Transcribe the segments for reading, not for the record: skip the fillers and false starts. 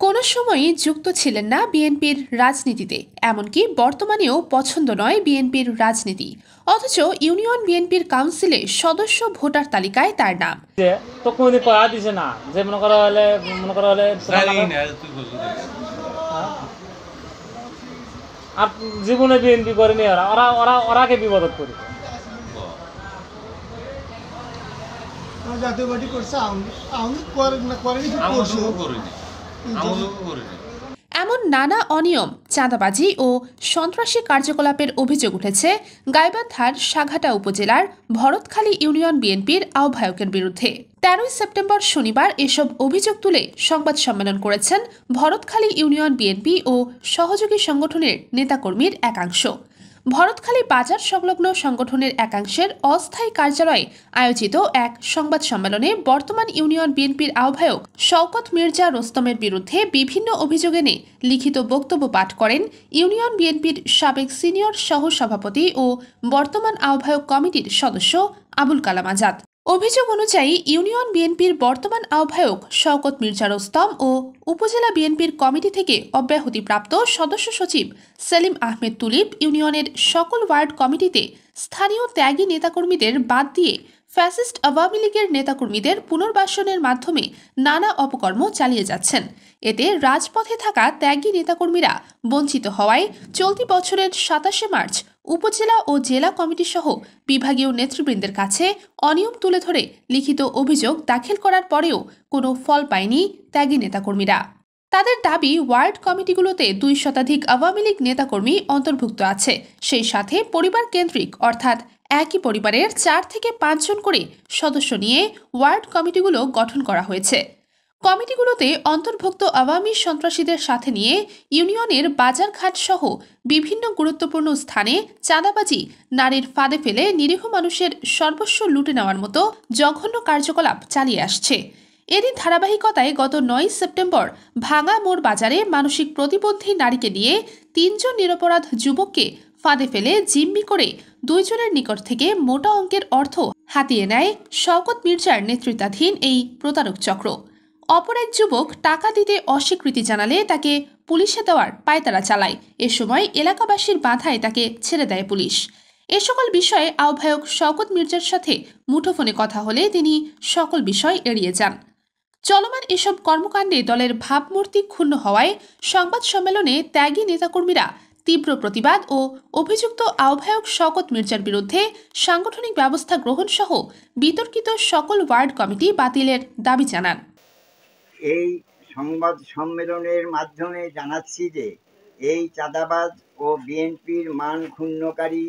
কোনো সময়ই যুক্ত ছিলেন না বিএনপির রাজনীতিতে, এমনকি বর্তমানেও পছন্দ নয় বিএনপির রাজনীতি, অথচ ইউনিয়ন বিএনপির কাউন্সিলে সদস্য ভোটার তালিকায় তার নাম। জীবনে বিএনপি করেনি, ওরাকে বিপদত করি। জাতীয় পার্টি করছে, এমন নানা অনিয়ম, চাঁদাবাজি ও সন্ত্রাসী কার্যকলাপের অভিযোগ উঠেছে গাইবান্ধার সাঘাটা উপজেলার ভরতখালী ইউনিয়ন বিএনপির আহ্বায়কের বিরুদ্ধে। 13 সেপ্টেম্বর শনিবার এসব অভিযোগ তুলে সংবাদ সম্মেলন করেছেন ভরতখালী ইউনিয়ন বিএনপি ও সহযোগী সংগঠনের নেতাকর্মীর একাংশ। ভরতখালী বাজার সংলগ্ন সংগঠনের একাংশের অস্থায়ী কার্যালয়ে আয়োজিত এক সংবাদ সম্মেলনে বর্তমান ইউনিয়ন বিএনপির আহ্বায়ক শওকত মির্জা রোস্তমের বিরুদ্ধে বিভিন্ন অভিযোগ এনে লিখিত বক্তব্য পাঠ করেন ইউনিয়ন বিএনপির সাবেক সিনিয়র সহ সভাপতি ও বর্তমান আহ্বায়ক কমিটির সদস্য আবুল কালাম আজাদ। অভিযোগ অনুযায়ী ইউনিয়ন বিএনপির বর্তমান আহ্বায়ক শওকত মির্জা রোস্তম ও উপজেলা বিএনপির কমিটি থেকে অব্যাহতিপ্রাপ্ত সদস্য সচিব সেলিম আহমেদ তুলিপ ইউনিয়নের সকল ওয়ার্ড কমিটিতে স্থানীয় ত্যাগী নেতাকর্মীদের বাদ দিয়ে ফ্যাসিস্ট আওয়ামী লীগের নেতাকর্মীদের পুনর্বাসনের মাধ্যমে নানা অপকর্ম চালিয়ে যাচ্ছেন। এতে রাজপথে থাকা ত্যাগী নেতাকর্মীরা বঞ্চিত হওয়ায় চলতি বছরের 27 মার্চ উপজেলা ও জেলা কমিটি সহ বিভাগীয় নেতৃবৃন্দের কাছে অনিয়ম তুলে ধরে লিখিত অভিযোগ দাখিল করার পরেও কোনো ফল পায়নি ত্যাগী নেতাকর্মীরা। তাদের দাবি, ওয়ার্ড কমিটিগুলোতে 2 শতাধিক আওয়ামী লীগ নেতাকর্মী অন্তর্ভুক্ত আছে, সেই সাথে পরিবার কেন্দ্রিক অর্থাৎ একই পরিবারের 4 থেকে 5 জন করে সদস্য নিয়ে ওয়ার্ড কমিটিগুলো গঠন করা হয়েছে। কমিটিগুলোতে অন্তর্ভুক্ত আওয়ামী সন্ত্রাসীদের সাথে নিয়ে ইউনিয়নের বাজারঘাট সহ বিভিন্ন গুরুত্বপূর্ণ স্থানে চাঁদাবাজি, নারীর ফাঁদে ফেলে নিরীহ মানুষের সর্বস্ব লুটে নেওয়ার মতো জঘন্য কার্যকলাপ চালিয়ে আসছে। এরই ধারাবাহিকতায় গত 9 সেপ্টেম্বর ভাঙা মোড় বাজারে মানসিক প্রতিবন্ধী নারীকে নিয়ে 3 জন নিরপরাধ যুবককে ফাঁদে ফেলে জিম্মি করে 2 জনের নিকট থেকে মোটা অঙ্কের অর্থ হাতিয়ে নেয় শওকত মির্জার নেতৃত্বাধীন এই প্রতারক চক্র। অপর এক যুবক টাকা দিতে অস্বীকৃতি জানালে তাকে পুলিশে দেওয়ার পায়তারা চালায়। এ সময় এলাকাবাসীর বাধায় তাকে ছেড়ে দেয় পুলিশ। এ সকল বিষয়ে আহ্বায়ক শওকত মির্জার সাথে মুঠোফোনে কথা হলে তিনি সকল বিষয় এড়িয়ে যান। চলমান এসব কর্মকাণ্ডে দলের ভাবমূর্তি ক্ষুণ্ণ হওয়ায় সংবাদ সম্মেলনে ত্যাগী নেতাকর্মীরা তীব্র প্রতিবাদ ও অভিযুক্ত আহ্বায়ক শওকত মির্জার বিরুদ্ধে সাংগঠনিক ব্যবস্থা গ্রহণ সহ বিতর্কিত সকল ওয়ার্ড কমিটি বাতিলের দাবি জানান। এই সংবাদ সম্মেলনের মাধ্যমে জানাচ্ছি যে এই চাঁদাবাজ ও বিএনপির মান ক্ষুণ্ণকারী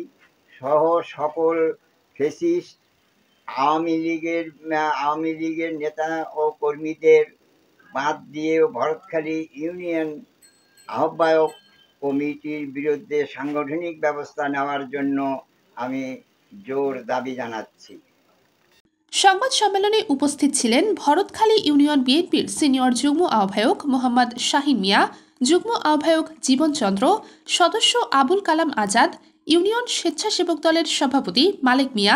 সহ সকল ফ্যাসিস্ট আওয়ামী লীগের নেতা ও কর্মীদের বাদ দিয়ে ভরতখালী ইউনিয়ন আহ্বায়ক কমিটির বিরুদ্ধে সাংগঠনিক ব্যবস্থা নেওয়ার জন্য আমি জোর দাবি জানাচ্ছি। সংবাদ সম্মেলনে উপস্থিত ছিলেন ভরতখালী ইউনিয়ন বিএনপির সিনিয়র যুগ্ম আহ্বায়ক মোহাম্মদ শাহিন মিয়া, যুগ্ম আহ্বায়ক জীবনচন্দ্র, সদস্য আবুল কালাম আজাদ, ইউনিয়ন স্বেচ্ছাসেবক দলের সভাপতি মালেক মিয়া,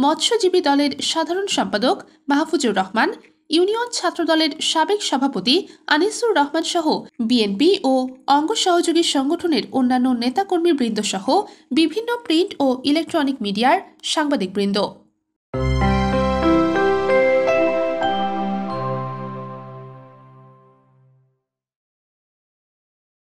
মৎস্যজীবী দলের সাধারণ সম্পাদক মাহফুজুর রহমান, ইউনিয়ন ছাত্র দলের সাবেক সভাপতি আনিসুর রহমান সহ বিএনপি ও অঙ্গ সহযোগী সংগঠনের অন্যান্য নেতাকর্মীবৃন্দ সহ বিভিন্ন প্রিন্ট ও ইলেকট্রনিক মিডিয়ার সাংবাদিকবৃন্দ।